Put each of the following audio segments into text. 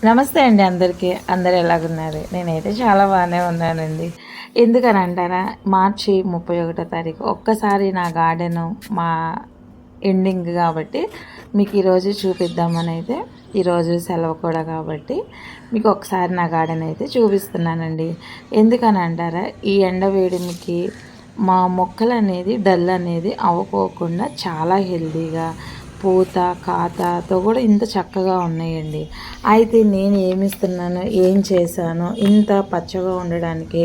నమస్తే అండి అందరికీ. అందరూ ఎలాగున్నారు? నేనైతే చాలా బాగానే ఉన్నానండి. ఎందుకని అంటారా, మార్చి 31 తారీఖు ఒక్కసారి నా గార్డెను మా ఎండింగ్ కాబట్టి మీకు ఈరోజు చూపిద్దామని అయితే, ఈరోజు సెలవు కూడా కాబట్టి మీకు ఒకసారి నా గార్డెన్ అయితే చూపిస్తున్నానండి. ఎందుకని అంటారా, ఈ ఎండ వేడిమికి మా మొక్కలు అనేది డల్ అనేది అవ్వకోకుండా చాలా హెల్తీగా పూత కాతతో కూడా ఇంత చక్కగా ఉన్నాయండి. అయితే నేను ఏమిస్తున్నాను, ఏం చేశాను ఇంత పచ్చగా ఉండడానికి,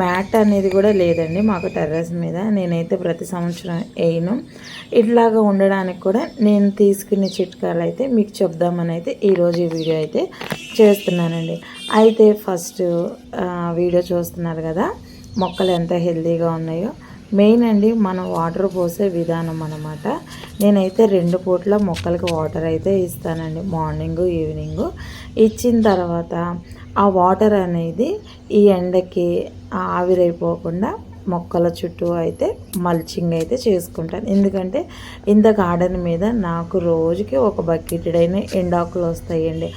మ్యాట్ అనేది కూడా లేదండి మాకు టెర్రస్ మీద. నేనైతే ప్రతి సంవత్సరం వేయను. ఇట్లాగా ఉండడానికి కూడా నేను తీసుకునే చిట్కాలు అయితే మీకు చెప్దామని అయితే ఈరోజు ఈ వీడియో అయితే చేస్తున్నానండి. అయితే ఫస్ట్ వీడియో చూస్తున్నారు కదా, మొక్కలు ఎంత హెల్తీగా ఉన్నాయో. మెయిన్ అండి మనం వాటర్ పోసే విధానం అన్నమాట. నేనైతే 2 పూట్ల మొక్కలకి వాటర్ అయితే ఇస్తానండి, మార్నింగు ఈవినింగు. ఇచ్చిన తర్వాత ఆ వాటర్ అనేది ఈ ఎండకి ఆవిరైపోకుండా మొక్కల చుట్టూ అయితే మల్చింగ్ అయితే చేసుకుంటాను. ఎందుకంటే ఇంత గార్డెన్ మీద నాకు రోజుకి ఒక బకెటెడైన ఎండాకులు వస్తాయండి.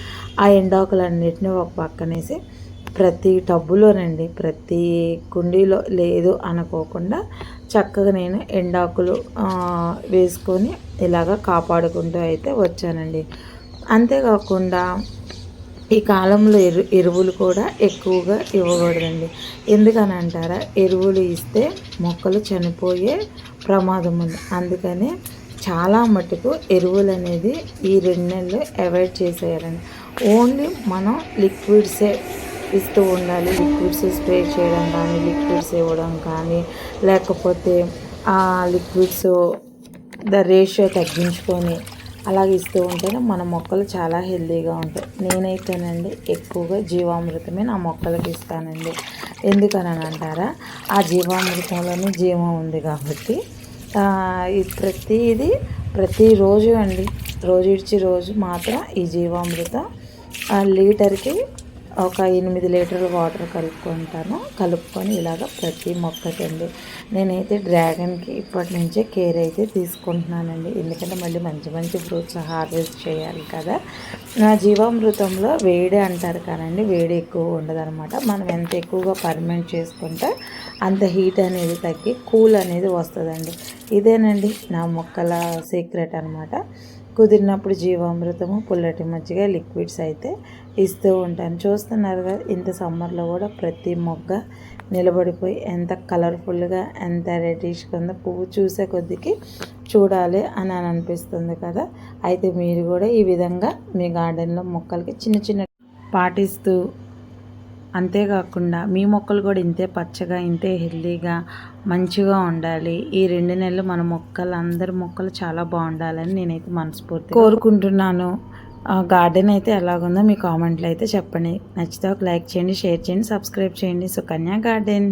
ఆ ఎండాకులన్నిటిని ఒక పక్కనేసి ప్రతి టబ్బులోనండి, ప్రతి కుండీలో లేదు అనుకోకుండా చక్కగా నేను ఎండాకులు వేసుకొని ఇలాగ కాపాడుకుంటూ అయితే వచ్చానండి. అంతేకాకుండా ఈ కాలంలో ఎరువులు కూడా ఎక్కువగా ఇవ్వకూడదండి. ఎందుకని అంటారా, ఎరువులు ఇస్తే మొక్కలు చనిపోయే ప్రమాదం ఉంది. అందుకని చాలా మటుకు ఎరువులు అనేది ఈ 2 నెలలు అవాయిడ్ చేసేయాలండి. ఓన్లీ మనం లిక్విడ్సే ఇస్తూ ఉండాలి. లిక్విడ్స్ స్ప్రే చేయడం కానీ, లిక్విడ్స్ ఇవ్వడం కానీ, లేకపోతే ఆ లిక్విడ్స్ రేషియో తగ్గించుకొని అలాగ ఇస్తూ ఉంటేనే మన మొక్కలు చాలా హెల్తీగా ఉంటాయి. నేనైతేనండి ఎక్కువగా జీవామృతమే నా మొక్కలకి ఇస్తానండి. ఎందుకని అంటారా, ఆ జీవామృతంలోనే జీవం ఉంది కాబట్టి ప్రతిదీ ప్రతిరోజు అండి, రోజు ఇడ్చి రోజు మాత్రం ఈ జీవామృతం లీటర్కి ఒక 8 లీటర్ల వాటర్ కలుపుకొని ఇలాగ ప్రతి మొక్కకండి. నేనైతే డ్రాగన్కి ఇప్పటి నుంచే కేర్ అయితే తీసుకుంటున్నానండి. ఎందుకంటే మళ్ళీ మంచి మంచి ఫ్రూట్స్ హార్వెస్ట్ చేయాలి కదా. నా జీవామృతంలో వేడి అంటారు కానండి, వేడి ఎక్కువ ఉండదన్నమాట. మనం ఎంత ఎక్కువగా పర్మెంట్ చేసుకుంటే అంత హీట్ అనేది తగ్గి కూల్ అనేది వస్తుందండి. ఇదేనండి నా మొక్కల సీక్రెట్ అనమాట. కుదిరినప్పుడు జీవామృతము, పుల్లటి మజ్జిగ, లిక్విడ్స్ అయితే ఇస్తూ ఉంటాను. చూస్తున్నారు కదా, ఇంత సమ్మర్లో కూడా ప్రతి మొగ్గ నిలబడిపోయి ఎంత కలర్ఫుల్గా, ఎంత రెడ్డిష్గా ఉందో. పువ్వు చూసే కొద్దికి చూడాలి అని అనిపిస్తుంది కదా. అయితే మీరు కూడా ఈ విధంగా మీ గార్డెన్లో మొక్కలకి చిన్న చిన్న పాటిస్తూ, అంతేకాకుండా మీ మొక్కలు కూడా ఇంతే పచ్చగా, ఇంతే హెల్తీగా మంచిగా ఉండాలి. ఈ 2 నెలలు మన మొక్కలు, అందరి మొక్కలు చాలా బాగుండాలని నేనైతే మనస్ఫూర్తిగా కోరుకుంటున్నాను. గార్డెన్ అయితే ఎలాగుందో మీ కామెంట్లో అయితే చెప్పండి. నచ్చితే ఒక లైక్ చేయండి, షేర్ చేయండి, సబ్స్క్రైబ్ చేయండి. సుకన్య గార్డెన్.